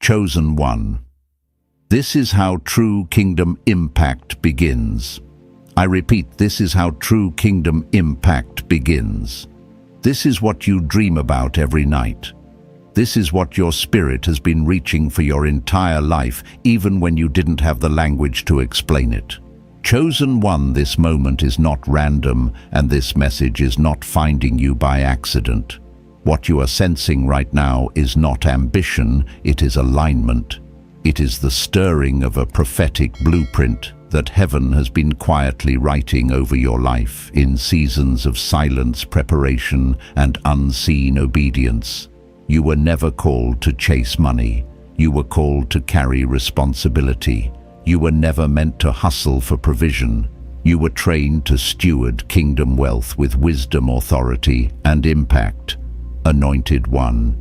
Chosen one. This is how true kingdom impact begins. I repeat, this is how true kingdom impact begins. This is what you dream about every night. This is what your spirit has been reaching for your entire life, even when you didn't have the language to explain it. Chosen one, this moment is not random, and this message is not finding you by accident. What you are sensing right now is not ambition, it is alignment. It is the stirring of a prophetic blueprint that heaven has been quietly writing over your life in seasons of silence, preparation, and unseen obedience. You were never called to chase money. You were called to carry responsibility. You were never meant to hustle for provision. You were trained to steward kingdom wealth with wisdom, authority, and impact. Anointed one.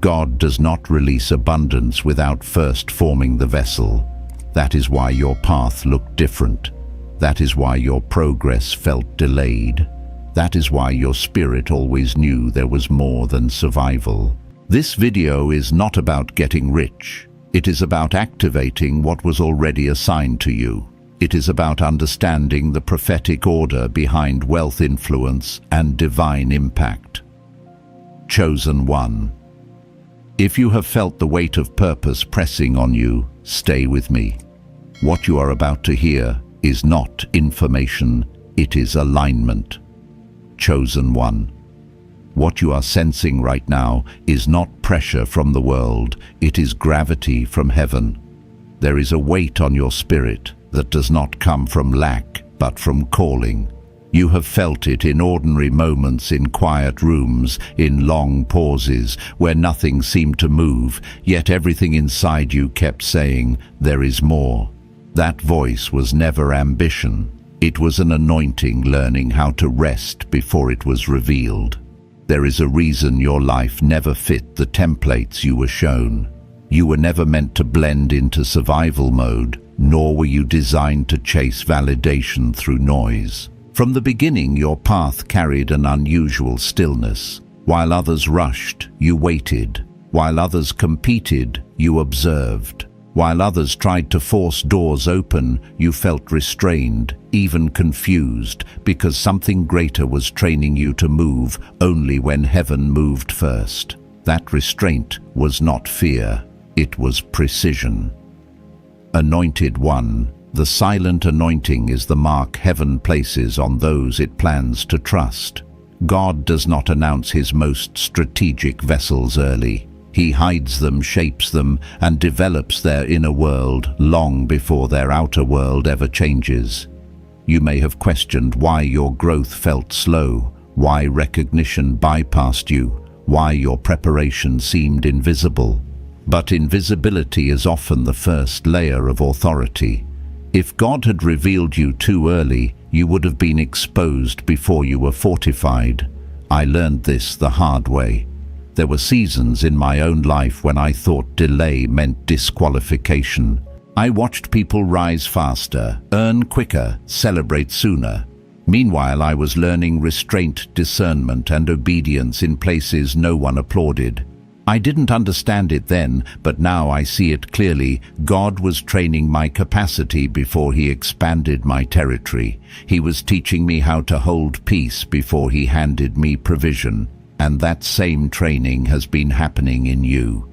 God does not release abundance without first forming the vessel. That is why your path looked different. That is why your progress felt delayed. That is why your spirit always knew there was more than survival. This video is not about getting rich. It is about activating what was already assigned to you. It is about understanding the prophetic order behind wealth, influence, and divine impact. Chosen one. If you have felt the weight of purpose pressing on you, stay with me. What you are about to hear is not information, it is alignment. Chosen one. What you are sensing right now is not pressure from the world, it is gravity from heaven. There is a weight on your spirit that does not come from lack, but from calling. You have felt it in ordinary moments, in quiet rooms, in long pauses, where nothing seemed to move, yet everything inside you kept saying, "There is more." That voice was never ambition. It was an anointing, learning how to rest before it was revealed. There is a reason your life never fit the templates you were shown. You were never meant to blend into survival mode, nor were you designed to chase validation through noise. From the beginning, your path carried an unusual stillness. While others rushed, you waited. While others competed, you observed. While others tried to force doors open, you felt restrained, even confused, because something greater was training you to move only when heaven moved first. That restraint was not fear, it was precision. Anointed one. The silent anointing is the mark heaven places on those it plans to trust. God does not announce his most strategic vessels early. He hides them, shapes them, and develops their inner world long before their outer world ever changes. You may have questioned why your growth felt slow, why recognition bypassed you, why your preparation seemed invisible. But invisibility is often the first layer of authority. If God had revealed you too early, you would have been exposed before you were fortified. I learned this the hard way. There were seasons in my own life when I thought delay meant disqualification. I watched people rise faster, earn quicker, celebrate sooner. Meanwhile, I was learning restraint, discernment, and obedience in places no one applauded. I didn't understand it then, but now I see it clearly. God was training my capacity before he expanded my territory. He was teaching me how to hold peace before he handed me provision. And that same training has been happening in you.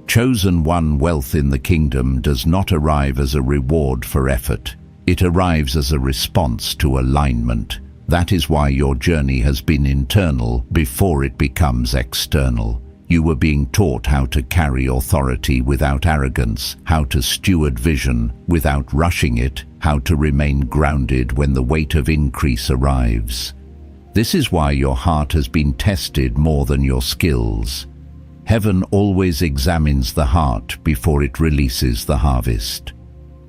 Chosen one, wealth in the kingdom does not arrive as a reward for effort. It arrives as a response to alignment. That is why your journey has been internal before it becomes external. You were being taught how to carry authority without arrogance, how to steward vision without rushing it, how to remain grounded when the weight of increase arrives. This is why your heart has been tested more than your skills. Heaven always examines the heart before it releases the harvest.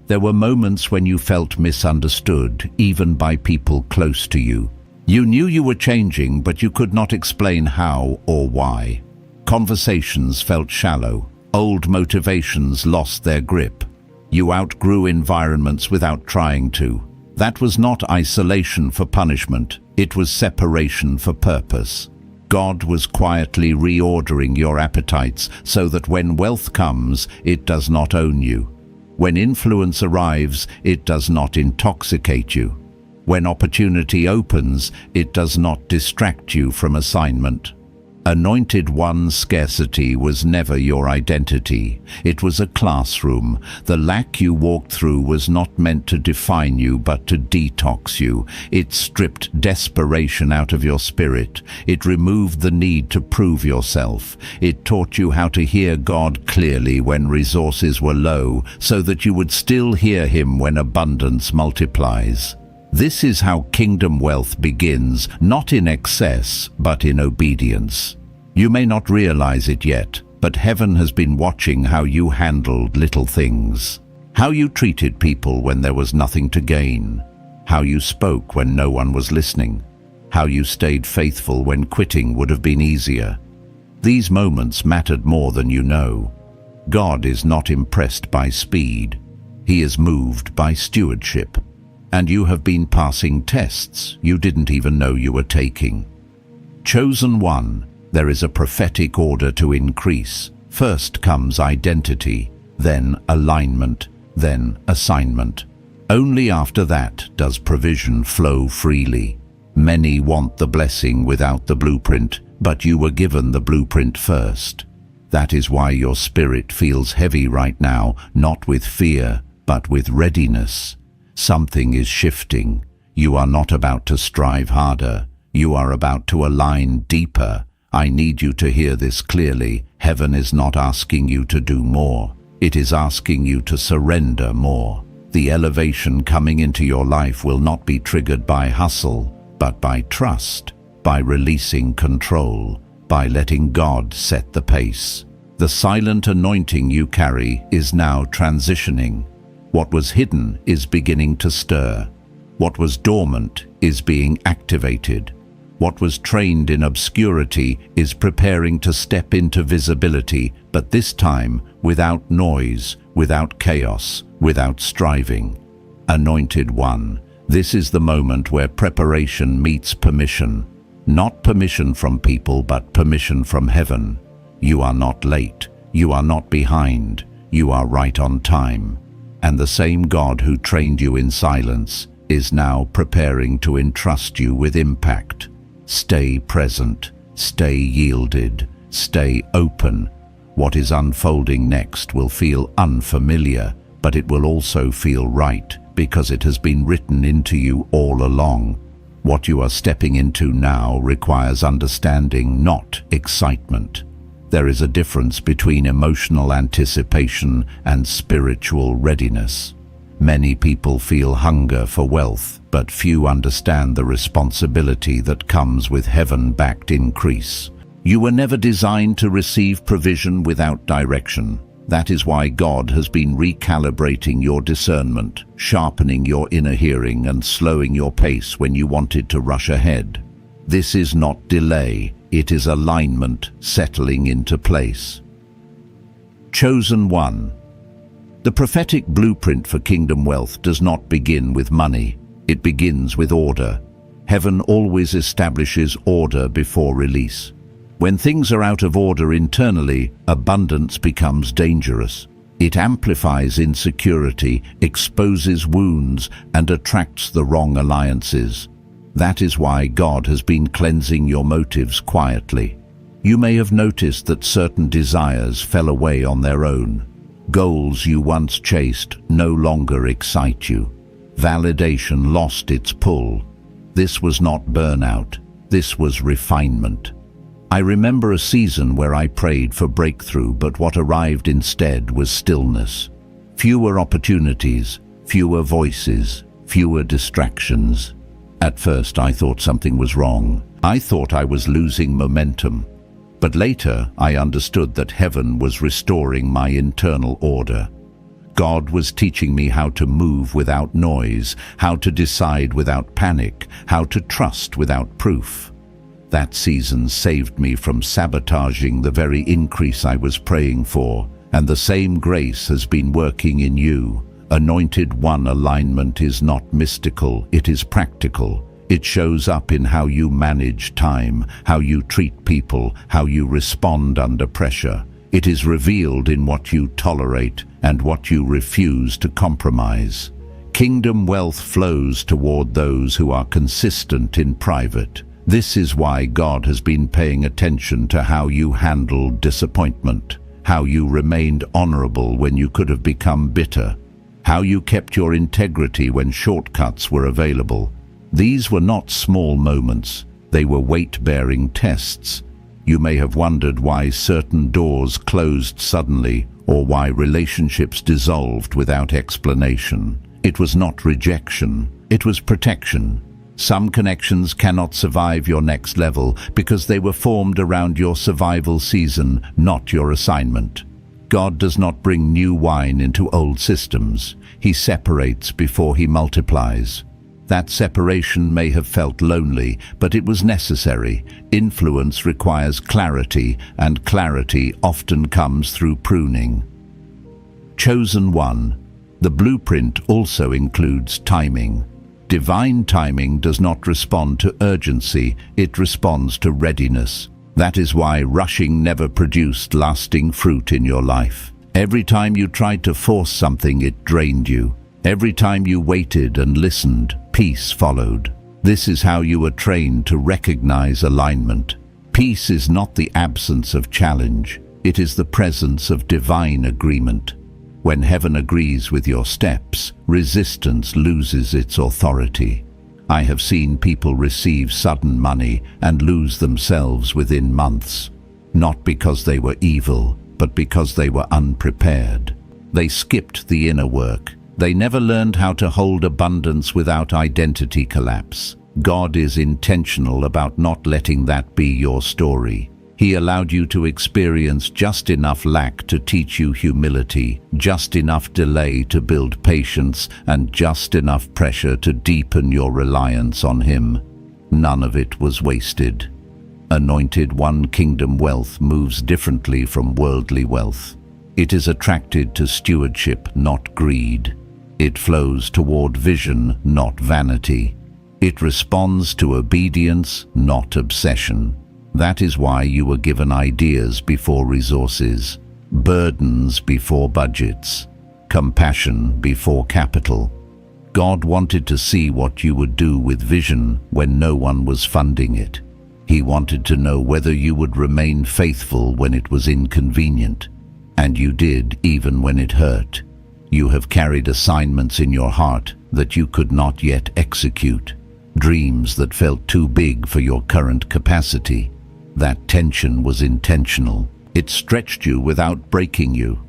There were moments when you felt misunderstood, even by people close to you. You knew you were changing, but you could not explain how or why. Conversations felt shallow. Old motivations lost their grip. You outgrew environments without trying to. That was not isolation for punishment. It was separation for purpose. God was quietly reordering your appetites so that when wealth comes, it does not own you. When influence arrives, it does not intoxicate you. When opportunity opens, it does not distract you from assignment. Anointed One's scarcity was never your identity. It was a classroom. The lack you walked through was not meant to define you, but to detox you. It stripped desperation out of your spirit. It removed the need to prove yourself. It taught you how to hear God clearly when resources were low, so that you would still hear Him when abundance multiplies. This is how kingdom wealth begins, not in excess, but in obedience. You may not realize it yet, but heaven has been watching how you handled little things. How you treated people when there was nothing to gain. How you spoke when no one was listening. How you stayed faithful when quitting would have been easier. These moments mattered more than you know. God is not impressed by speed. He is moved by stewardship. And you have been passing tests you didn't even know you were taking. Chosen one, there is a prophetic order to increase. First comes identity, then alignment, then assignment. Only after that does provision flow freely. Many want the blessing without the blueprint, but you were given the blueprint first. That is why your spirit feels heavy right now, not with fear, but with readiness. Something is shifting. You are not about to strive harder. You are about to align deeper. I need you to hear this clearly. Heaven is not asking you to do more. It is asking you to surrender more. The elevation coming into your life will not be triggered by hustle, but by trust, by releasing control, by letting God set the pace. The silent anointing you carry is now transitioning. What was hidden is beginning to stir. What was dormant is being activated. What was trained in obscurity is preparing to step into visibility, but this time without noise, without chaos, without striving. Anointed One, this is the moment where preparation meets permission. Not permission from people, but permission from heaven. You are not late. You are not behind. You are right on time. And the same God who trained you in silence is now preparing to entrust you with impact. Stay present, stay yielded, stay open. What is unfolding next will feel unfamiliar, but it will also feel right because it has been written into you all along. What you are stepping into now requires understanding, not excitement. There is a difference between emotional anticipation and spiritual readiness. Many people feel hunger for wealth, but few understand the responsibility that comes with heaven-backed increase. You were never designed to receive provision without direction. That is why God has been recalibrating your discernment, sharpening your inner hearing, and slowing your pace when you wanted to rush ahead. This is not delay. It is alignment settling into place. Chosen One. The prophetic blueprint for kingdom wealth does not begin with money. It begins with order. Heaven always establishes order before release. When things are out of order internally, abundance becomes dangerous. It amplifies insecurity, exposes wounds, and attracts the wrong alliances. That is why God has been cleansing your motives quietly. You may have noticed that certain desires fell away on their own. Goals you once chased no longer excite you. Validation lost its pull. This was not burnout. This was refinement. I remember a season where I prayed for breakthrough, but what arrived instead was stillness. Fewer opportunities, fewer voices, fewer distractions. At first I thought something was wrong. I thought I was losing momentum. But later I understood that heaven was restoring my internal order. God was teaching me how to move without noise, how to decide without panic, how to trust without proof. That season saved me from sabotaging the very increase I was praying for, and the same grace has been working in you. Anointed One alignment is not mystical, it is practical. It shows up in how you manage time, how you treat people, how you respond under pressure. It is revealed in what you tolerate and what you refuse to compromise. Kingdom wealth flows toward those who are consistent in private. This is why God has been paying attention to how you handled disappointment, how you remained honorable when you could have become bitter, how you kept your integrity when shortcuts were available. These were not small moments, they were weight-bearing tests. You may have wondered why certain doors closed suddenly or why relationships dissolved without explanation. It was not rejection, it was protection. Some connections cannot survive your next level because they were formed around your survival season, not your assignment. God does not bring new wine into old systems. He separates before he multiplies. That separation may have felt lonely, but it was necessary. Influence requires clarity, and clarity often comes through pruning. Chosen one. The blueprint also includes timing. Divine timing does not respond to urgency, it responds to readiness. That is why rushing never produced lasting fruit in your life. Every time you tried to force something, it drained you. Every time you waited and listened, peace followed. This is how you were trained to recognize alignment. Peace is not the absence of challenge, it is the presence of divine agreement. When heaven agrees with your steps, resistance loses its authority. I have seen people receive sudden money and lose themselves within months, not because they were evil, but because they were unprepared. They skipped the inner work. They never learned how to hold abundance without identity collapse. God is intentional about not letting that be your story. He allowed you to experience just enough lack to teach you humility, just enough delay to build patience, and just enough pressure to deepen your reliance on Him. None of it was wasted. Anointed One kingdom wealth moves differently from worldly wealth. It is attracted to stewardship, not greed. It flows toward vision, not vanity. It responds to obedience, not obsession. That is why you were given ideas before resources, burdens before budgets, compassion before capital. God wanted to see what you would do with vision when no one was funding it. He wanted to know whether you would remain faithful when it was inconvenient. And you did, even when it hurt. You have carried assignments in your heart that you could not yet execute, dreams that felt too big for your current capacity. That tension was intentional. It stretched you without breaking you.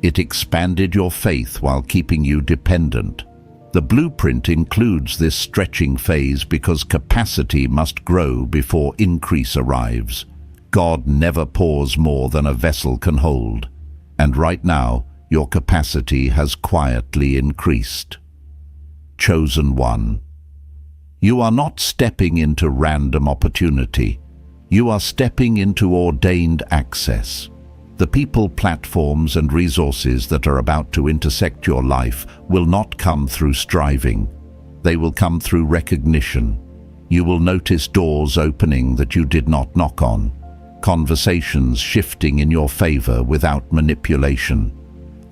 It expanded your faith while keeping you dependent. The blueprint includes this stretching phase because capacity must grow before increase arrives. God never pours more than a vessel can hold. And right now, your capacity has quietly increased. Chosen one. You are not stepping into random opportunity. You are stepping into ordained access. The people, platforms, and resources that are about to intersect your life will not come through striving. They will come through recognition. You will notice doors opening that you did not knock on, conversations shifting in your favor without manipulation,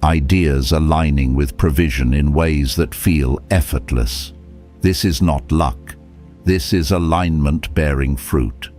ideas aligning with provision in ways that feel effortless. This is not luck. This is alignment bearing fruit.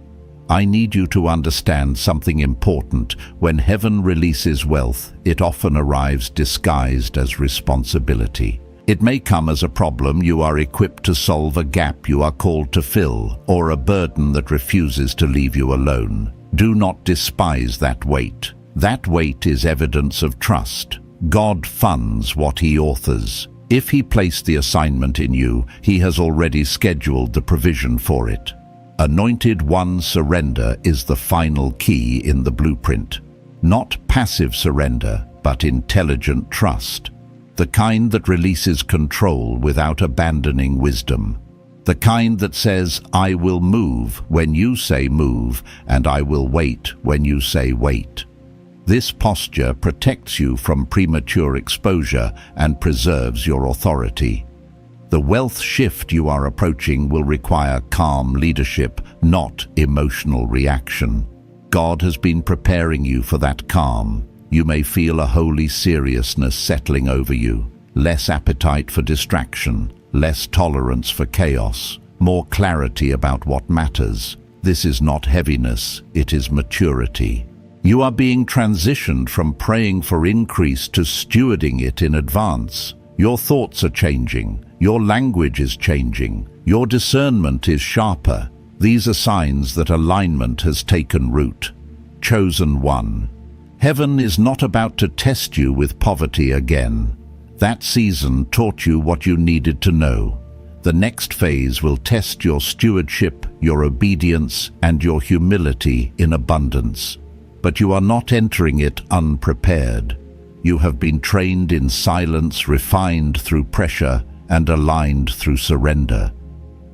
I need you to understand something important. When heaven releases wealth, it often arrives disguised as responsibility. It may come as a problem you are equipped to solve, a gap you are called to fill, or a burden that refuses to leave you alone. Do not despise that weight. That weight is evidence of trust. God funds what He authors. If He placed the assignment in you, He has already scheduled the provision for it. Anointed One surrender is the final key in the blueprint. Not passive surrender, but intelligent trust. The kind that releases control without abandoning wisdom. The kind that says, I will move when you say move, and I will wait when you say wait. This posture protects you from premature exposure and preserves your authority. The wealth shift you are approaching will require calm leadership, not emotional reaction. God has been preparing you for that calm. You may feel a holy seriousness settling over you, less appetite for distraction, less tolerance for chaos, more clarity about what matters. This is not heaviness, it is maturity. You are being transitioned from praying for increase to stewarding it in advance. Your thoughts are changing, your language is changing, your discernment is sharper. These are signs that alignment has taken root. Chosen one. Heaven is not about to test you with poverty again. That season taught you what you needed to know. The next phase will test your stewardship, your obedience, and your humility in abundance. But you are not entering it unprepared. You have been trained in silence, refined through pressure, and aligned through surrender.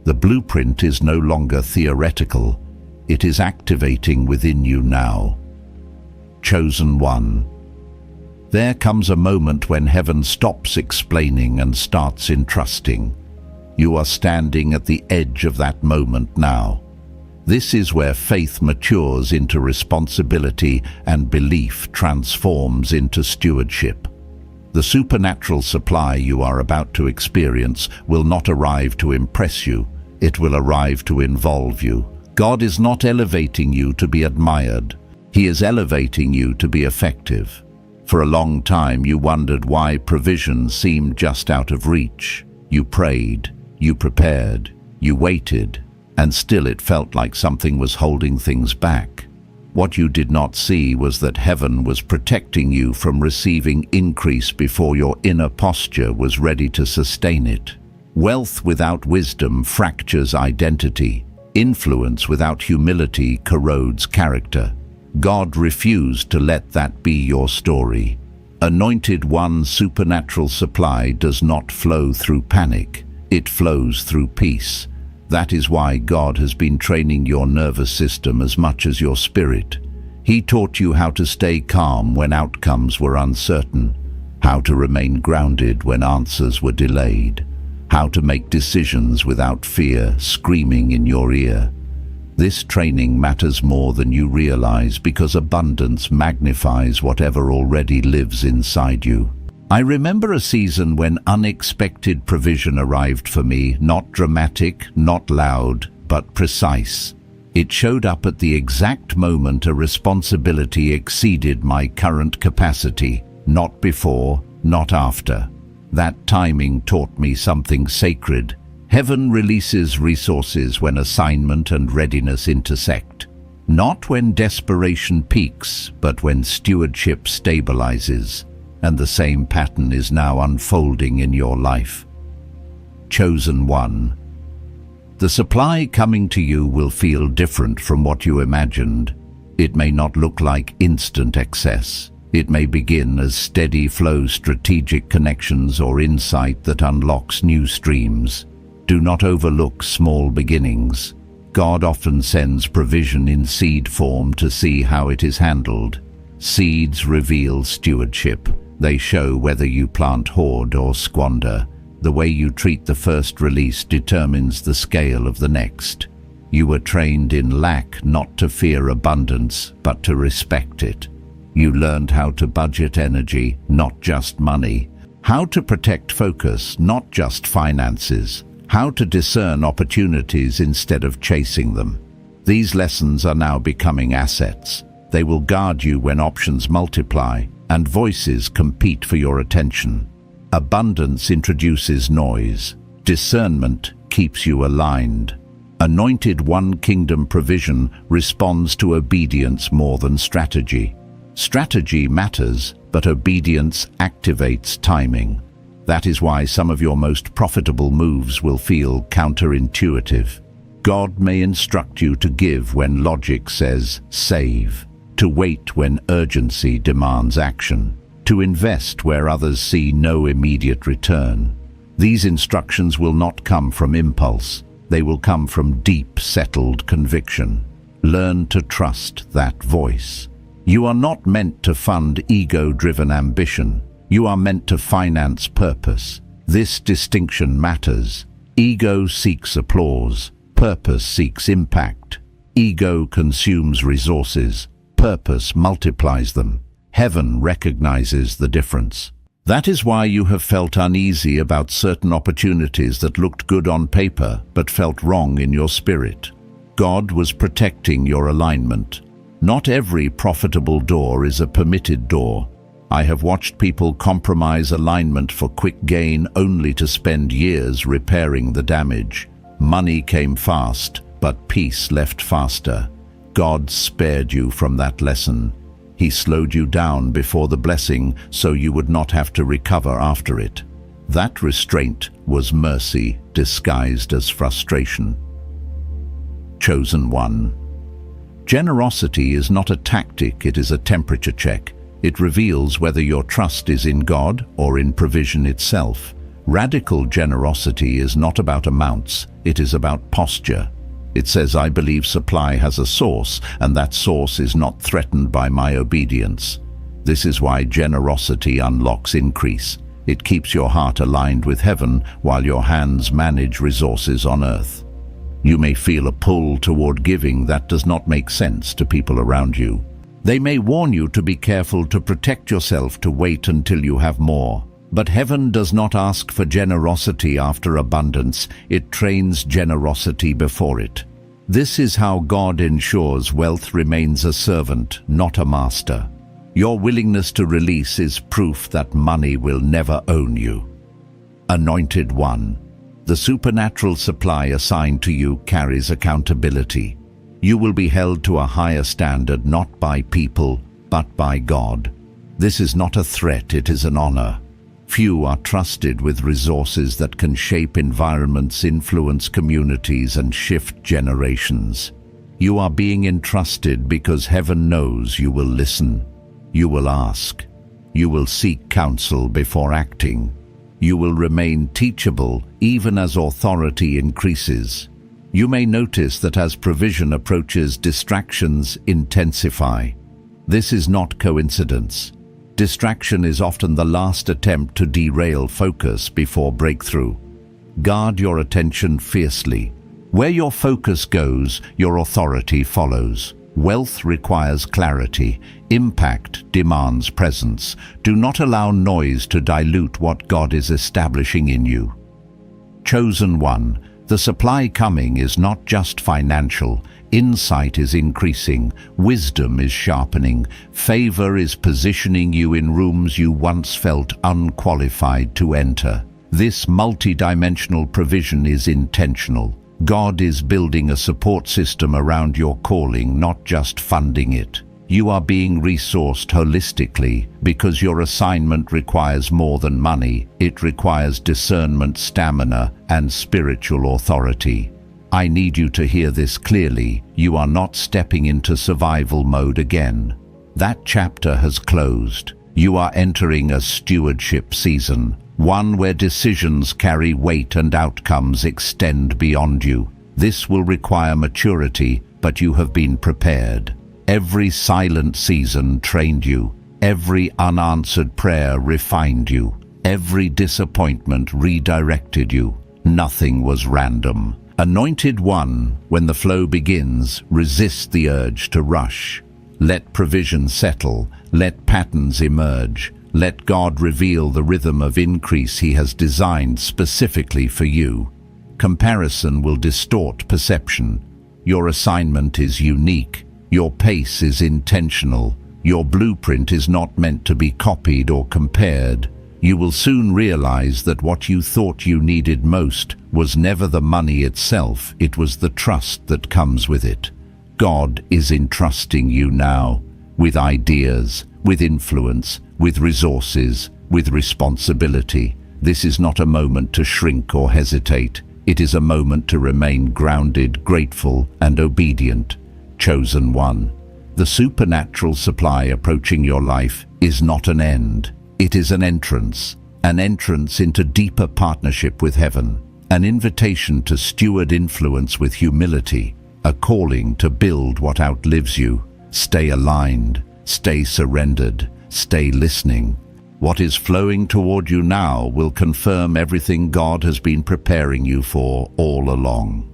The blueprint is no longer theoretical. It is activating within you now. Chosen one. There comes a moment when heaven stops explaining and starts entrusting. You are standing at the edge of that moment now. This is where faith matures into responsibility and belief transforms into stewardship. The supernatural supply you are about to experience will not arrive to impress you. It will arrive to involve you. God is not elevating you to be admired. He is elevating you to be effective. For a long time you wondered why provision seemed just out of reach. You prayed, you prepared, you waited, and still it felt like something was holding things back. What you did not see was that heaven was protecting you from receiving increase before your inner posture was ready to sustain it. Wealth without wisdom fractures identity. Influence without humility corrodes character. God refused to let that be your story. Anointed One's supernatural supply does not flow through panic. It flows through peace. That is why God has been training your nervous system as much as your spirit. He taught you how to stay calm when outcomes were uncertain, how to remain grounded when answers were delayed, how to make decisions without fear screaming in your ear. This training matters more than you realize because abundance magnifies whatever already lives inside you. I remember a season when unexpected provision arrived for me, not dramatic, not loud, but precise. It showed up at the exact moment a responsibility exceeded my current capacity, not before, not after. That timing taught me something sacred. Heaven releases resources when assignment and readiness intersect. Not when desperation peaks, but when stewardship stabilizes. And the same pattern is now unfolding in your life. Chosen one. The supply coming to you will feel different from what you imagined. It may not look like instant excess. It may begin as steady flow strategic connections or insight that unlocks new streams. Do not overlook small beginnings. God often sends provision in seed form to see how it is handled. Seeds reveal stewardship. They show whether you plant hoard or squander. The way you treat the first release determines the scale of the next. You were trained in lack not to fear abundance, but to respect it. You learned how to budget energy, not just money. How to protect focus, not just finances. How to discern opportunities instead of chasing them. These lessons are now becoming assets. They will guard you when options multiply and voices compete for your attention. Abundance introduces noise. Discernment keeps you aligned. Anointed One Kingdom provision responds to obedience more than strategy. Strategy matters, but obedience activates timing. That is why some of your most profitable moves will feel counterintuitive. God may instruct you to give when logic says save, to wait when urgency demands action, to invest where others see no immediate return. These instructions will not come from impulse. They will come from deep, settled conviction. Learn to trust that voice. You are not meant to fund ego-driven ambition. You are meant to finance purpose. This distinction matters. Ego seeks applause. Purpose seeks impact. Ego consumes resources. Purpose multiplies them. Heaven recognizes the difference. That is why you have felt uneasy about certain opportunities that looked good on paper but felt wrong in your spirit. God was protecting your alignment. Not every profitable door is a permitted door. I have watched people compromise alignment for quick gain only to spend years repairing the damage. Money came fast, but peace left faster. God spared you from that lesson. He slowed you down before the blessing so you would not have to recover after it. That restraint was mercy disguised as frustration. Chosen one. Generosity is not a tactic, it is a temperature check. It reveals whether your trust is in God or in provision itself. Radical generosity is not about amounts, it is about posture. It says, I believe supply has a source, and that source is not threatened by my obedience. This is why generosity unlocks increase. It keeps your heart aligned with heaven while your hands manage resources on earth. You may feel a pull toward giving that does not make sense to people around you. They may warn you to be careful, to protect yourself, to wait until you have more. But heaven does not ask for generosity after abundance, it trains generosity before it. This is how God ensures wealth remains a servant, not a master. Your willingness to release is proof that money will never own you. Anointed one. The supernatural supply assigned to you carries accountability. You will be held to a higher standard not by people, but by God. This is not a threat, it is an honor. Few are trusted with resources that can shape environments, influence communities, and shift generations. You are being entrusted because heaven knows you will listen. You will ask. You will seek counsel before acting. You will remain teachable even as authority increases. You may notice that as provision approaches, distractions intensify. This is not coincidence. Distraction is often the last attempt to derail focus before breakthrough. Guard your attention fiercely. Where your focus goes, your authority follows. Wealth requires clarity. Impact demands presence. Do not allow noise to dilute what God is establishing in you. Chosen one. The supply coming is not just financial. Insight is increasing, wisdom is sharpening, favor is positioning you in rooms you once felt unqualified to enter. This multidimensional provision is intentional. God is building a support system around your calling, not just funding it. You are being resourced holistically because your assignment requires more than money. It requires discernment, stamina, and spiritual authority. I need you to hear this clearly. You are not stepping into survival mode again. That chapter has closed. You are entering a stewardship season, one where decisions carry weight and outcomes extend beyond you. This will require maturity, but you have been prepared. Every silent season trained you. Every unanswered prayer refined you. Every disappointment redirected you. Nothing was random. Anointed one, when the flow begins, resist the urge to rush. Let provision settle. Let patterns emerge. Let God reveal the rhythm of increase He has designed specifically for you. Comparison will distort perception. Your assignment is unique. Your pace is intentional. Your blueprint is not meant to be copied or compared. You will soon realize that what you thought you needed most was never the money itself, it was the trust that comes with it. God is entrusting you now with ideas, with influence, with resources, with responsibility. This is not a moment to shrink or hesitate. It is a moment to remain grounded, grateful, and obedient. Chosen one. The supernatural supply approaching your life is not an end. It is an entrance into deeper partnership with heaven, an invitation to steward influence with humility, a calling to build what outlives you. Stay aligned, stay surrendered, stay listening. What is flowing toward you now will confirm everything God has been preparing you for all along.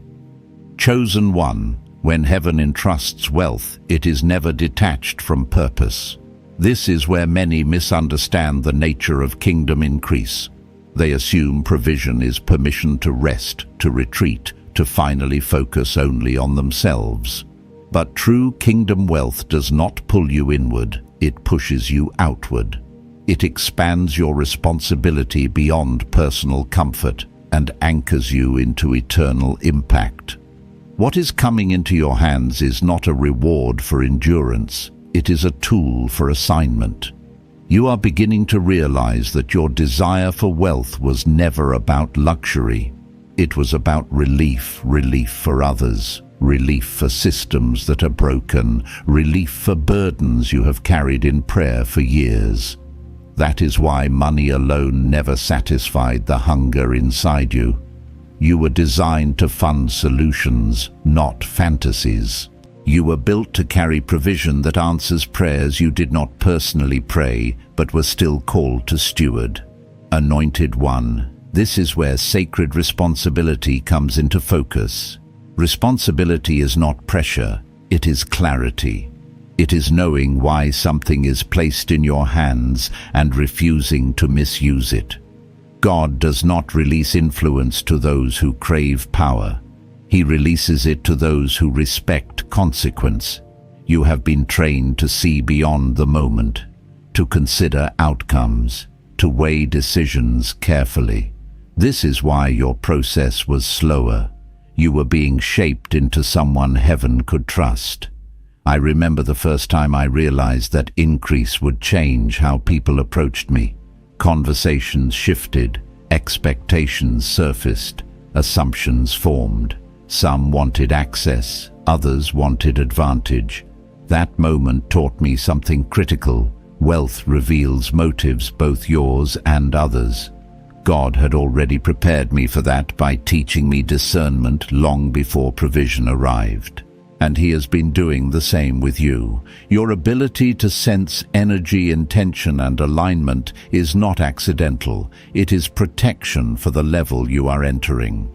Chosen one, when heaven entrusts wealth, it is never detached from purpose. This is where many misunderstand the nature of kingdom increase. They assume provision is permission to rest, to retreat, to finally focus only on themselves. But true kingdom wealth does not pull you inward, it pushes you outward. It expands your responsibility beyond personal comfort and anchors you into eternal impact. What is coming into your hands is not a reward for endurance, it is a tool for assignment. You are beginning to realize that your desire for wealth was never about luxury. It was about relief for others, relief for systems that are broken, relief for burdens you have carried in prayer for years. That is why money alone never satisfied the hunger inside you. You were designed to fund solutions, not fantasies. You were built to carry provision that answers prayers you did not personally pray, but were still called to steward. Anointed one, this is where sacred responsibility comes into focus. Responsibility is not pressure, it is clarity. It is knowing why something is placed in your hands and refusing to misuse it. God does not release influence to those who crave power. He releases it to those who respect consequence. You have been trained to see beyond the moment, to consider outcomes, to weigh decisions carefully. This is why your process was slower. You were being shaped into someone heaven could trust. I remember the first time I realized that increase would change how people approached me. Conversations shifted, expectations surfaced, assumptions formed. Some wanted access, others wanted advantage. That moment taught me something critical. Wealth reveals motives, both yours and others. God had already prepared me for that by teaching me discernment long before provision arrived. And He has been doing the same with you. Your ability to sense energy, intention, and alignment is not accidental. It is protection for the level you are entering.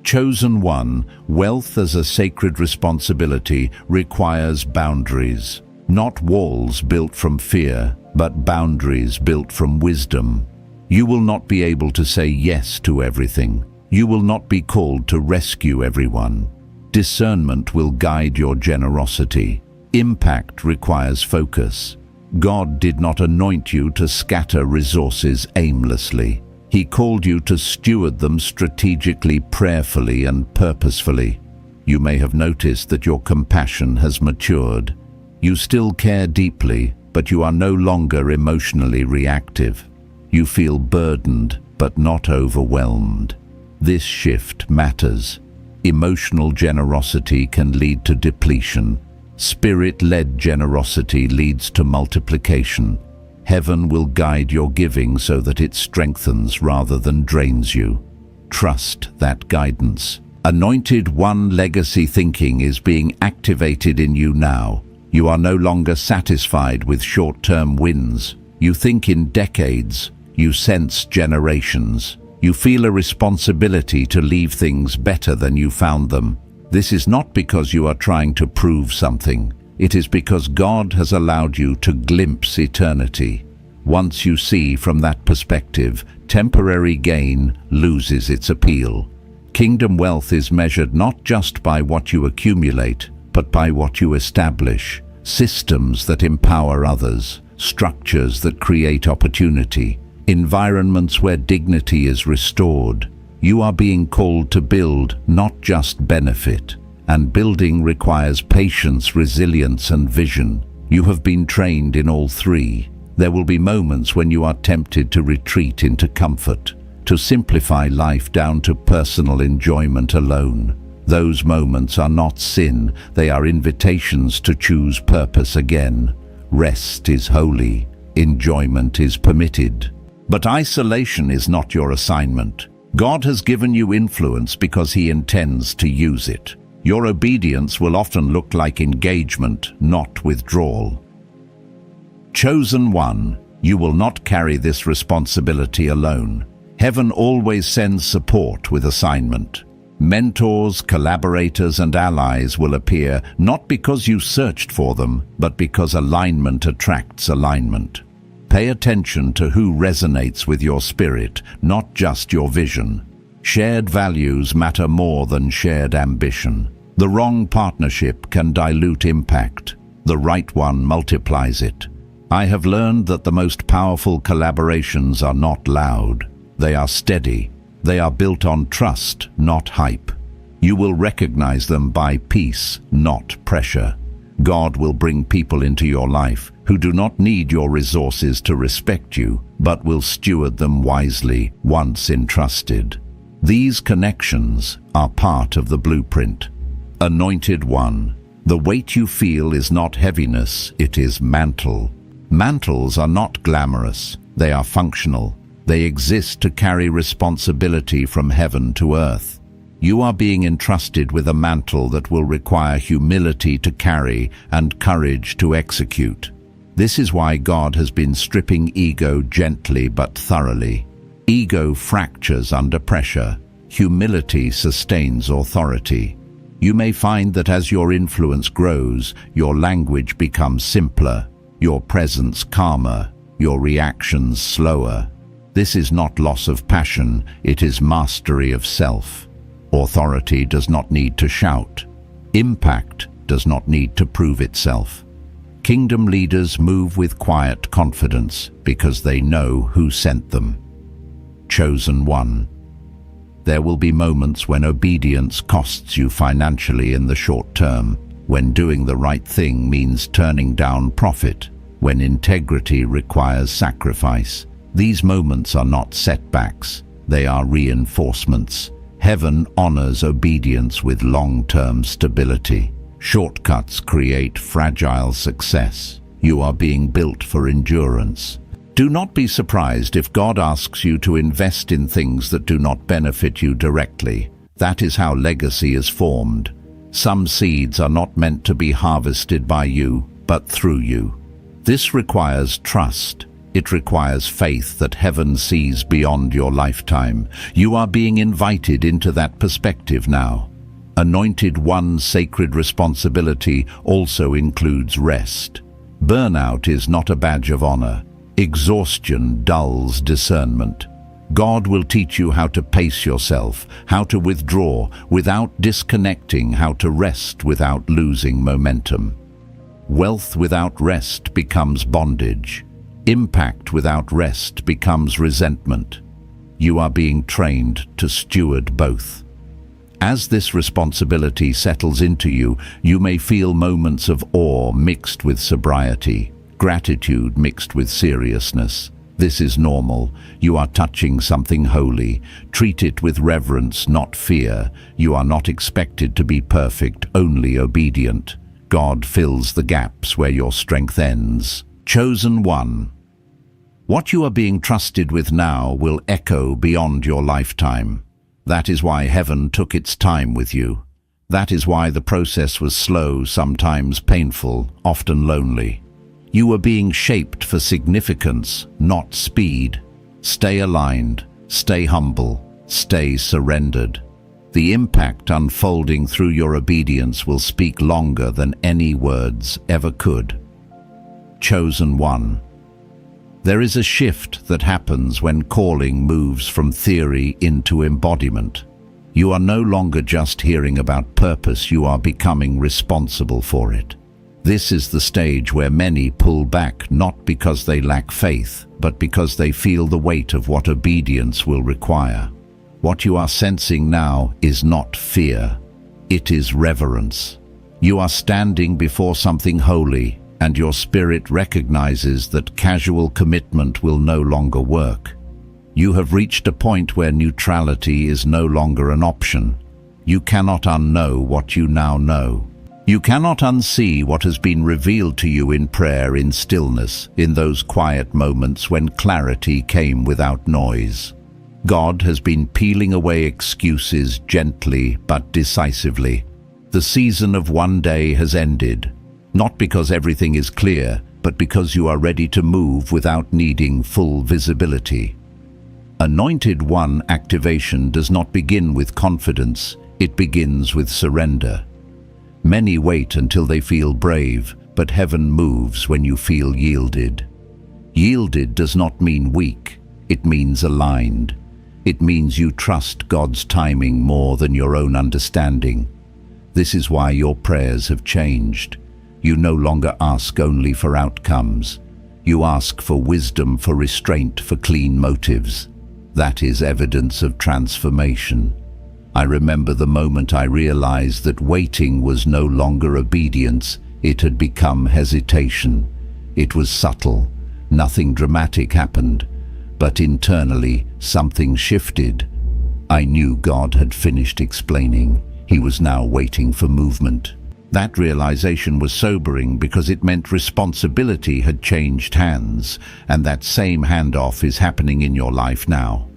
Chosen one, wealth as a sacred responsibility requires boundaries. Not walls built from fear, but boundaries built from wisdom. You will not be able to say yes to everything. You will not be called to rescue everyone. Discernment will guide your generosity. Impact requires focus. God did not anoint you to scatter resources aimlessly. He called you to steward them strategically, prayerfully, and purposefully. You may have noticed that your compassion has matured. You still care deeply, but you are no longer emotionally reactive. You feel burdened, but not overwhelmed. This shift matters. Emotional generosity can lead to depletion. Spirit-led generosity leads to multiplication. Heaven will guide your giving so that it strengthens rather than drains you. Trust that guidance. Anointed one legacy thinking is being activated in you now. You are no longer satisfied with short-term wins. You think in decades. You sense generations. You feel a responsibility to leave things better than you found them. This is not because you are trying to prove something. It is because God has allowed you to glimpse eternity. Once you see from that perspective, temporary gain loses its appeal. Kingdom wealth is measured not just by what you accumulate, but by what you establish. Systems that empower others, structures that create opportunity, environments where dignity is restored. You are being called to build, not just benefit. And building requires patience, resilience, and vision. You have been trained in all three. There will be moments when you are tempted to retreat into comfort, to simplify life down to personal enjoyment alone. Those moments are not sin, they are invitations to choose purpose again. Rest is holy, enjoyment is permitted. But isolation is not your assignment. God has given you influence because He intends to use it. Your obedience will often look like engagement, not withdrawal. Chosen one, You will not carry this responsibility alone. Heaven always sends support with assignment. Mentors, collaborators, and allies will appear not because you searched for them, but because alignment attracts alignment. Pay attention to who resonates with your spirit, not just your vision. Shared values matter more than shared ambition. The wrong partnership can dilute impact. The right one multiplies it. I have learned that the most powerful collaborations are not loud. They are steady. They are built on trust, not hype. You will recognize them by peace, not pressure. God will bring people into your life who do not need your resources to respect you, but will steward them wisely once entrusted. These connections are part of the blueprint. Anointed one, the weight you feel is not heaviness, it is mantle. Mantles are not glamorous, they are functional. They exist to carry responsibility from heaven to earth. You are being entrusted with a mantle that will require humility to carry and courage to execute. This is why God has been stripping ego gently but thoroughly. Ego fractures under pressure. Humility sustains authority. You may find that as your influence grows, your language becomes simpler, your presence calmer, your reactions slower. This is not loss of passion, it is mastery of self. Authority does not need to shout. Impact does not need to prove itself. Kingdom leaders move with quiet confidence because they know who sent them. Chosen one. There will be moments when obedience costs you financially in the short term, when doing the right thing means turning down profit, when integrity requires sacrifice. These moments are not setbacks, they are reinforcements. Heaven honors obedience with long-term stability. Shortcuts create fragile success. You are being built for endurance. Do not be surprised if God asks you to invest in things that do not benefit you directly. That is how legacy is formed. Some seeds are not meant to be harvested by you, but through you. This requires trust. It requires faith that heaven sees beyond your lifetime. You are being invited into that perspective now. Anointed one's sacred responsibility also includes rest. Burnout is not a badge of honor. Exhaustion dulls discernment. God will teach you how to pace yourself, how to withdraw without disconnecting, how to rest without losing momentum. Wealth without rest becomes bondage. Impact without rest becomes resentment. You are being trained to steward both. As this responsibility settles into you, you may feel moments of awe mixed with sobriety, gratitude mixed with seriousness. This is normal. You are touching something holy. Treat it with reverence, not fear. You are not expected to be perfect, only obedient. God fills the gaps where your strength ends. Chosen one. What you are being trusted with now will echo beyond your lifetime. That is why heaven took its time with you. That is why the process was slow, sometimes painful, often lonely. You were being shaped for significance, not speed. Stay aligned, stay humble, stay surrendered. The impact unfolding through your obedience will speak longer than any words ever could. Chosen one. There is a shift that happens when calling moves from theory into embodiment. You are no longer just hearing about purpose, you are becoming responsible for it. This is the stage where many pull back, not because they lack faith, but because they feel the weight of what obedience will require. What you are sensing now is not fear, it is reverence. You are standing before something holy, and your spirit recognizes that casual commitment will no longer work. You have reached a point where neutrality is no longer an option. You cannot unknow what you now know. You cannot unsee what has been revealed to you in prayer, in stillness, in those quiet moments when clarity came without noise. God has been peeling away excuses gently but decisively. The season of one day has ended, not because everything is clear, but because you are ready to move without needing full visibility. Anointed One activation does not begin with confidence, it begins with surrender. Many wait until they feel brave, but heaven moves when you feel yielded. Yielded does not mean weak, it means aligned. It means you trust God's timing more than your own understanding. This is why your prayers have changed. You no longer ask only for outcomes. You ask for wisdom, for restraint, for clean motives. That is evidence of transformation. I remember the moment I realized that waiting was no longer obedience, it had become hesitation. It was subtle. Nothing dramatic happened, but internally something shifted. I knew God had finished explaining. He was now waiting for movement. That realization was sobering because it meant responsibility had changed hands, and that same handoff is happening in your life now.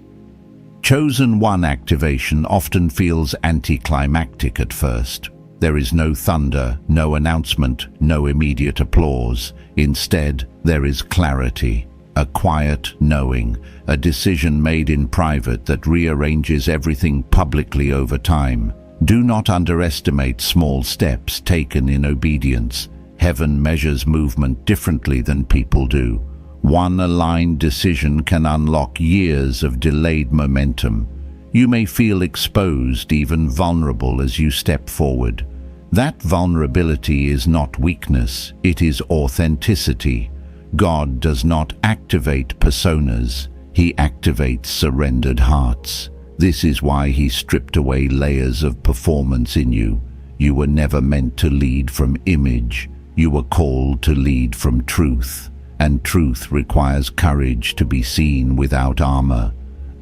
Chosen One activation often feels anticlimactic at first. There is no thunder, no announcement, no immediate applause. Instead, there is clarity, a quiet knowing, a decision made in private that rearranges everything publicly over time. Do not underestimate small steps taken in obedience. Heaven measures movement differently than people do. One aligned decision can unlock years of delayed momentum. You may feel exposed, even vulnerable as you step forward. That vulnerability is not weakness, it is authenticity. God does not activate personas, He activates surrendered hearts. This is why He stripped away layers of performance in you. You were never meant to lead from image. You were called to lead from truth. And truth requires courage to be seen without armor.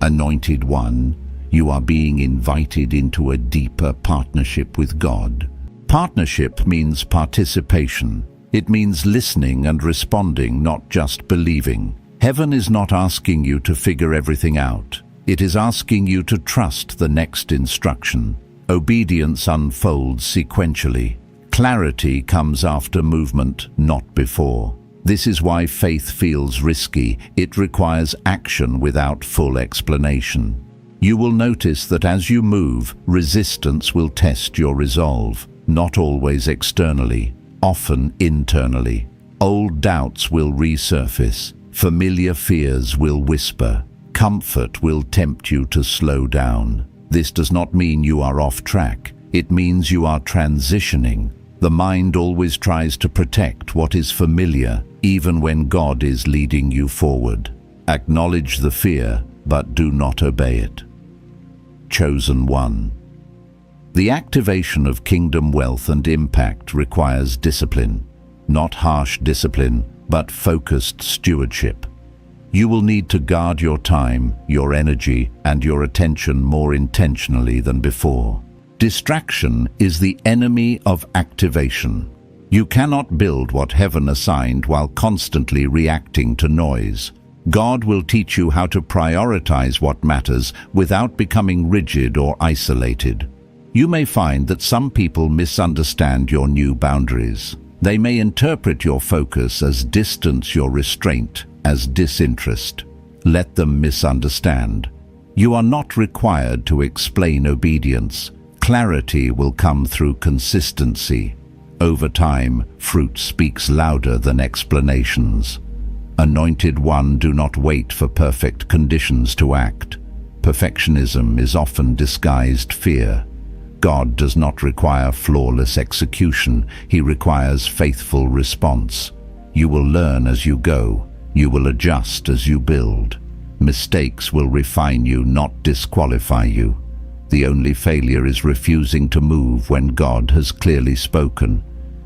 Anointed One, you are being invited into a deeper partnership with God. Partnership means participation. It means listening and responding, not just believing. Heaven is not asking you to figure everything out. It is asking you to trust the next instruction. Obedience unfolds sequentially. Clarity comes after movement, not before. This is why faith feels risky. It requires action without full explanation. You will notice that as you move, resistance will test your resolve, not always externally, often internally. Old doubts will resurface. Familiar fears will whisper. Comfort will tempt you to slow down. This does not mean you are off track. It means you are transitioning. The mind always tries to protect what is familiar, even when God is leading you forward. Acknowledge the fear, but do not obey it. Chosen One. The activation of kingdom wealth and impact requires discipline. Not harsh discipline, but focused stewardship. You will need to guard your time, your energy, and your attention more intentionally than before. Distraction is the enemy of activation. You cannot build what heaven assigned while constantly reacting to noise. God will teach you how to prioritize what matters without becoming rigid or isolated. You may find that some people misunderstand your new boundaries. They may interpret your focus as distance, your restraint as disinterest. Let them misunderstand. You are not required to explain obedience. Clarity will come through consistency. Over time, fruit speaks louder than explanations. Anointed One, do not wait for perfect conditions to act. Perfectionism is often disguised fear. God does not require flawless execution. He requires faithful response. You will learn as you go. You will adjust as you build. Mistakes will refine you, not disqualify you. The only failure is refusing to move when God has clearly spoken.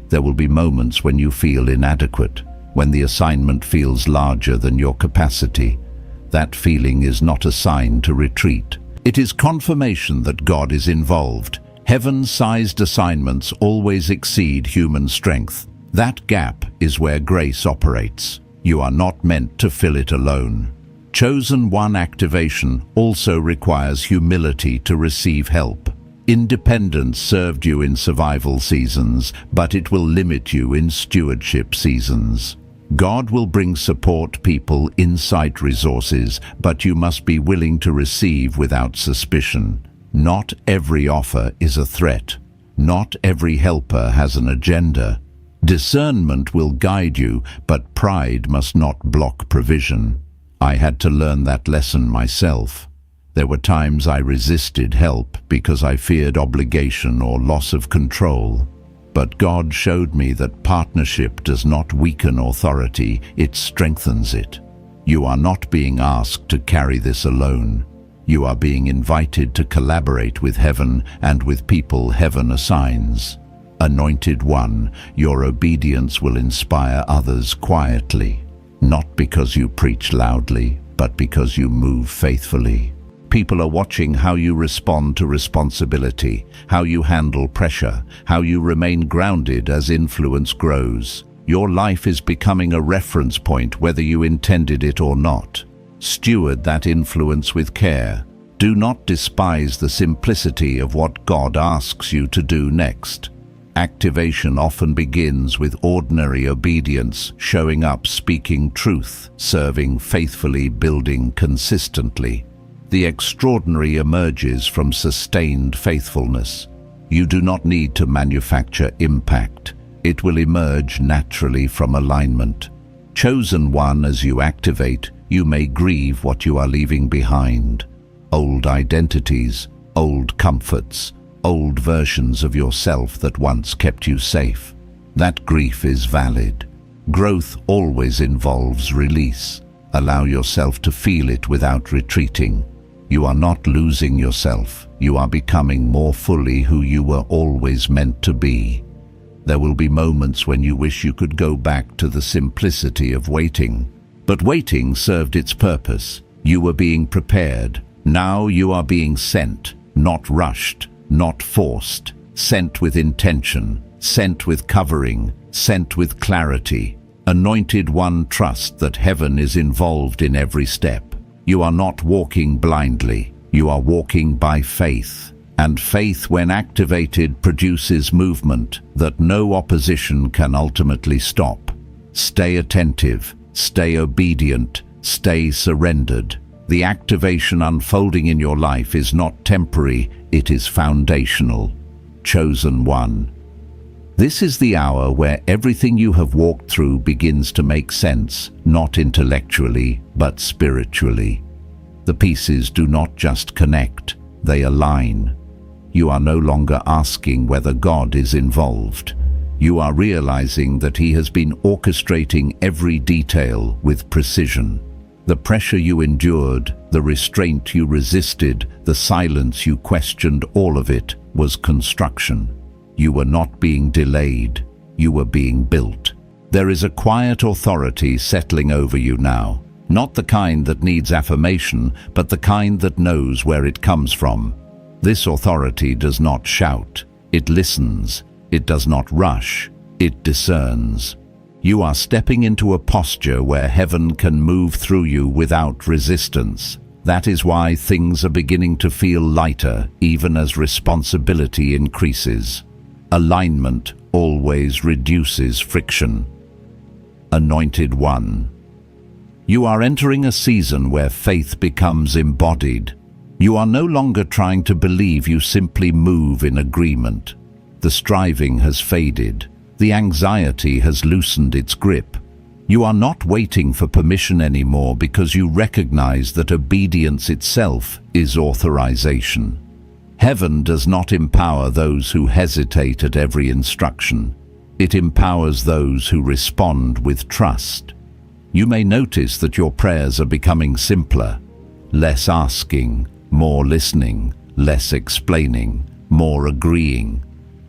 There will be moments when you feel inadequate, when the assignment feels larger than your capacity. That feeling is not a sign to retreat. It is confirmation that God is involved. Heaven-sized assignments always exceed human strength. That gap is where grace operates. You are not meant to fill it alone. Chosen One activation also requires humility to receive help. Independence served you in survival seasons, but it will limit you in stewardship seasons. God will bring support people, insight, resources, but you must be willing to receive without suspicion. Not every offer is a threat. Not every helper has an agenda. Discernment will guide you, but pride must not block provision. I had to learn that lesson myself. There were times I resisted help because I feared obligation or loss of control. But God showed me that partnership does not weaken authority, it strengthens it. You are not being asked to carry this alone. You are being invited to collaborate with heaven and with people heaven assigns. Anointed One, your obedience will inspire others quietly, not because you preach loudly, but because you move faithfully. People are watching how you respond to responsibility, how you handle pressure, how you remain grounded as influence grows. Your life is becoming a reference point whether you intended it or not. Steward that influence with care. Do not despise the simplicity of what God asks you to do next. Activation often begins with ordinary obedience, showing up, speaking truth, serving faithfully, building consistently. The extraordinary emerges from sustained faithfulness. You do not need to manufacture impact. It will emerge naturally from alignment. Chosen One, as you activate, you may grieve what you are leaving behind. Old identities, old comforts, old versions of yourself that once kept you safe. That grief is valid. Growth always involves release. Allow yourself to feel it without retreating. You are not losing yourself. You are becoming more fully who you were always meant to be. There will be moments when you wish you could go back to the simplicity of waiting. But waiting served its purpose. You were being prepared. Now you are being sent, not rushed, not forced. Sent with intention, sent with covering, sent with clarity. Anointed One, trust that heaven is involved in every step. You are not walking blindly. You are walking by faith. And faith, when activated, produces movement that no opposition can ultimately stop. Stay attentive, stay obedient, stay surrendered. The activation unfolding in your life is not temporary, it is foundational. Chosen One. This is the hour where everything you have walked through begins to make sense, not intellectually, but spiritually. The pieces do not just connect, they align. You are no longer asking whether God is involved. You are realizing that He has been orchestrating every detail with precision. The pressure you endured, the restraint you resisted, the silence you questioned, all of it was construction. You were not being delayed, you were being built. There is a quiet authority settling over you now. Not the kind that needs affirmation, but the kind that knows where it comes from. This authority does not shout, it listens. It does not rush, it discerns. You are stepping into a posture where heaven can move through you without resistance. That is why things are beginning to feel lighter, even as responsibility increases. Alignment always reduces friction. Anointed One. You are entering a season where faith becomes embodied. You are no longer trying to believe, you simply move in agreement. The striving has faded. The anxiety has loosened its grip. You are not waiting for permission anymore because you recognize that obedience itself is authorization. Heaven does not empower those who hesitate at every instruction. It empowers those who respond with trust. You may notice that your prayers are becoming simpler. Less asking, more listening, less explaining, more agreeing.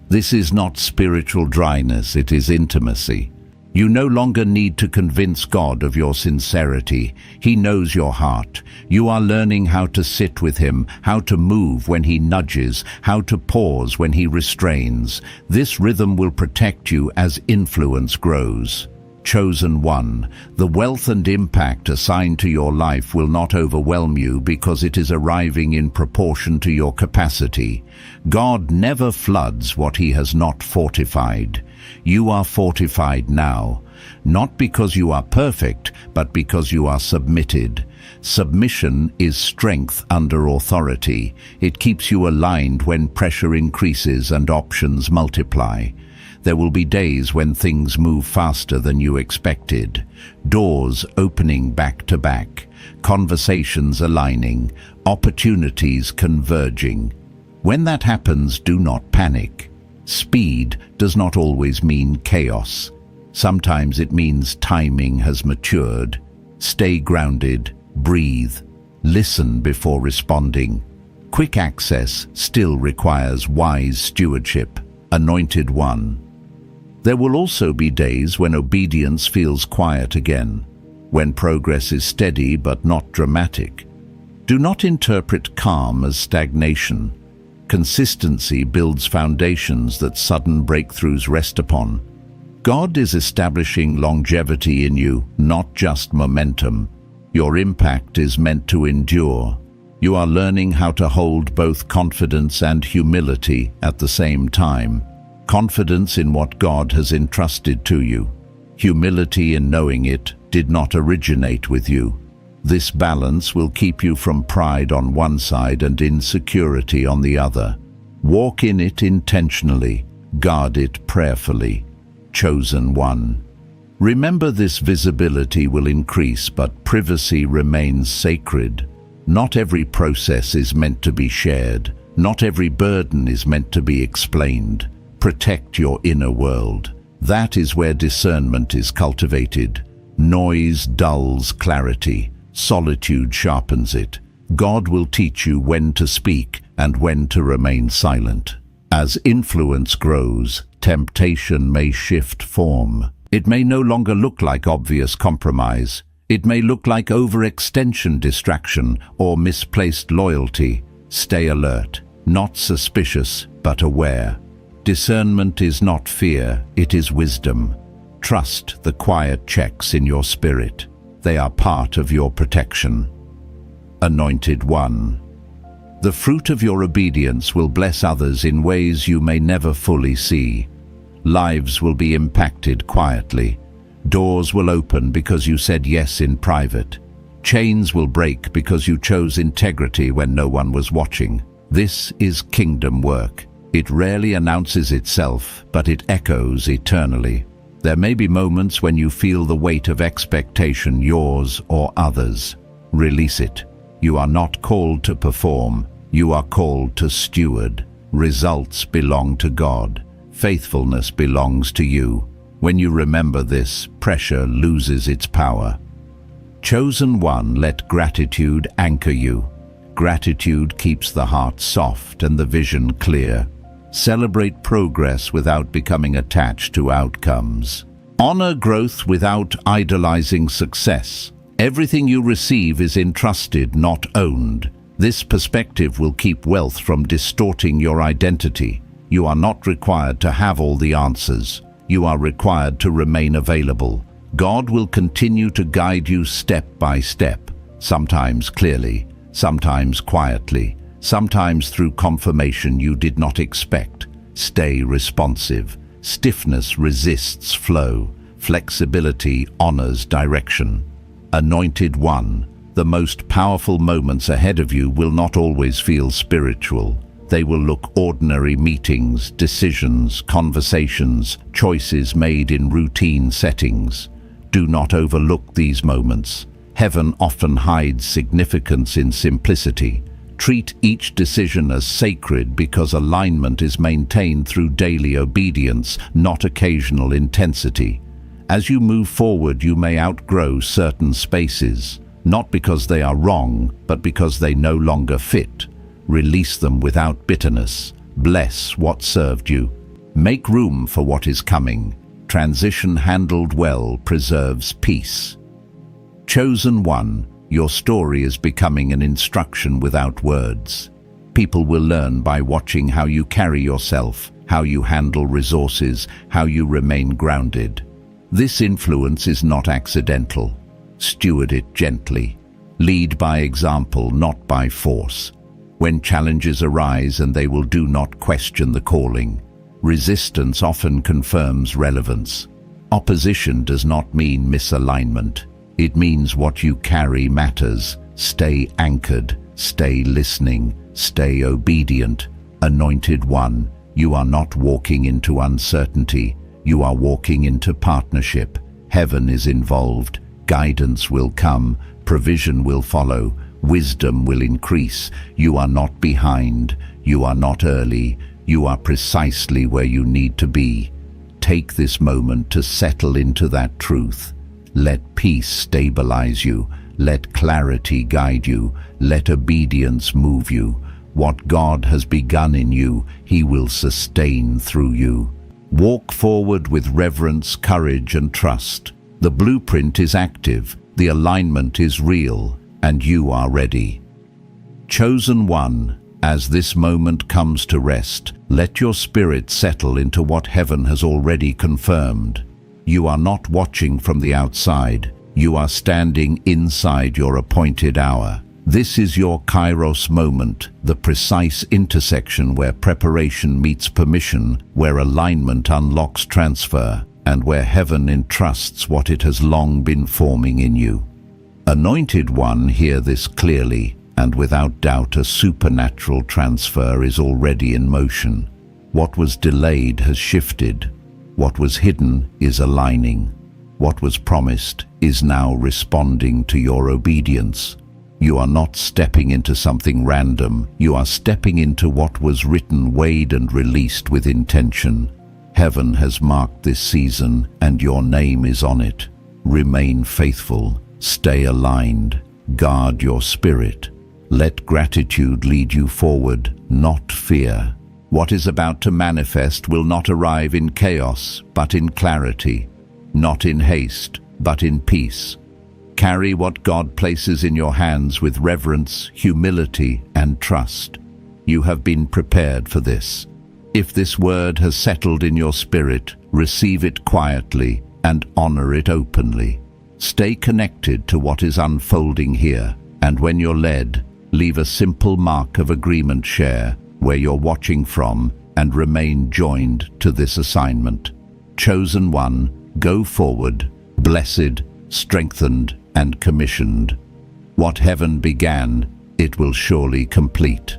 This is not spiritual dryness, it is intimacy. You no longer need to convince God of your sincerity. He knows your heart. You are learning how to sit with Him, how to move when He nudges, how to pause when He restrains. This rhythm will protect you as influence grows. Chosen One, the wealth and impact assigned to your life will not overwhelm you because it is arriving in proportion to your capacity. God never floods what He has not fortified. You are fortified now. not because you are perfect, but because you are submitted. Submission is strength under authority. It keeps you aligned when pressure increases and options multiply. There will be days when things move faster than you expected. Doors opening back to back, conversations aligning, opportunities converging. When that happens, do not panic. Speed does not always mean chaos. Sometimes it means timing has matured. Stay grounded, breathe, listen before responding. Quick access still requires wise stewardship. Anointed one. There will also be days when obedience feels quiet again, when progress is steady but not dramatic. Do not interpret calm as stagnation. Consistency builds foundations that sudden breakthroughs rest upon. God is establishing longevity in you, not just momentum. Your impact is meant to endure. You are learning how to hold both confidence and humility at the same time. Confidence in what God has entrusted to you. Humility in knowing it did not originate with you. This balance will keep you from pride on one side and insecurity on the other. Walk in it intentionally, guard it prayerfully. Chosen one. Remember, this visibility will increase, but privacy remains sacred. Not every process is meant to be shared. Not every burden is meant to be explained. Protect your inner world. That is where discernment is cultivated. Noise dulls clarity. Solitude sharpens it. God will teach you when to speak and when to remain silent. As influence grows, temptation may shift form. It may no longer look like obvious compromise. It may look like overextension, distraction, or misplaced loyalty. Stay alert, not suspicious, but aware. Discernment is not fear, it is wisdom. Trust the quiet checks in your spirit. They are part of your protection. Anointed one. The fruit of your obedience will bless others in ways you may never fully see. Lives will be impacted quietly. Doors will open because you said yes in private. Chains will break because you chose integrity when no one was watching. This is kingdom work. It rarely announces itself, but it echoes eternally. There may be moments when you feel the weight of expectation, yours or others. Release it. You are not called to perform. You are called to steward. Results belong to God. Faithfulness belongs to you. When you remember this, pressure loses its power. Chosen one, let gratitude anchor you. Gratitude keeps the heart soft and the vision clear. Celebrate progress without becoming attached to outcomes. Honor growth without idolizing success. Everything you receive is entrusted, not owned. This perspective will keep wealth from distorting your identity. You are not required to have all the answers. You are required to remain available. God will continue to guide you step by step, sometimes clearly, sometimes quietly, sometimes through confirmation you did not expect. Stay responsive. Stiffness resists flow. Flexibility honors direction. Anointed one, the most powerful moments ahead of you will not always feel spiritual. They will look ordinary: meetings, decisions, conversations, choices made in routine settings. Do not overlook these moments. Heaven often hides significance in simplicity. Treat each decision as sacred because alignment is maintained through daily obedience, not occasional intensity. As you move forward, you may outgrow certain spaces, not because they are wrong, but because they no longer fit. Release them without bitterness. Bless what served you. Make room for what is coming. Transition handled well preserves peace. Chosen one, your story is becoming an instruction without words. People will learn by watching how you carry yourself, how you handle resources, how you remain grounded. This influence is not accidental. Steward it gently. Lead by example, not by force. When challenges arise, and they will, do not question the calling. Resistance often confirms relevance. Opposition does not mean misalignment. It means what you carry matters. Stay anchored, stay listening, stay obedient. Anointed One, you are not walking into uncertainty. You are walking into partnership. Heaven is involved. Guidance will come. Provision will follow. Wisdom will increase. You are not behind. You are not early. You are precisely where you need to be. Take this moment to settle into that truth. Let peace stabilize you. Let clarity guide you. Let obedience move you. What God has begun in you, He will sustain through you. Walk forward with reverence, courage, and trust. The blueprint is active, the alignment is real, and you are ready. Chosen One, as this moment comes to rest, let your spirit settle into what heaven has already confirmed. You are not watching from the outside. You are standing inside your appointed hour. This is your kairos moment, the precise intersection where preparation meets permission, where alignment unlocks transfer, and where heaven entrusts what it has long been forming in you. Anointed One, hear this clearly, and without doubt a supernatural transfer is already in motion. What was delayed has shifted. What was hidden is aligning. What was promised is now responding to your obedience. You are not stepping into something random. You are stepping into what was written, weighed, and released with intention. Heaven has marked this season, and your name is on it. Remain faithful. Stay aligned. Guard your spirit. Let gratitude lead you forward, not fear. What is about to manifest will not arrive in chaos, but in clarity. Not in haste, but in peace. Carry what God places in your hands with reverence, humility, and trust. You have been prepared for this. If this word has settled in your spirit, receive it quietly and honor it openly. Stay connected to what is unfolding here, and when you're led, leave a simple mark of agreement share where you're watching from and remain joined to this assignment. Chosen One, go forward, blessed, strengthened, and commissioned. What heaven began, it will surely complete.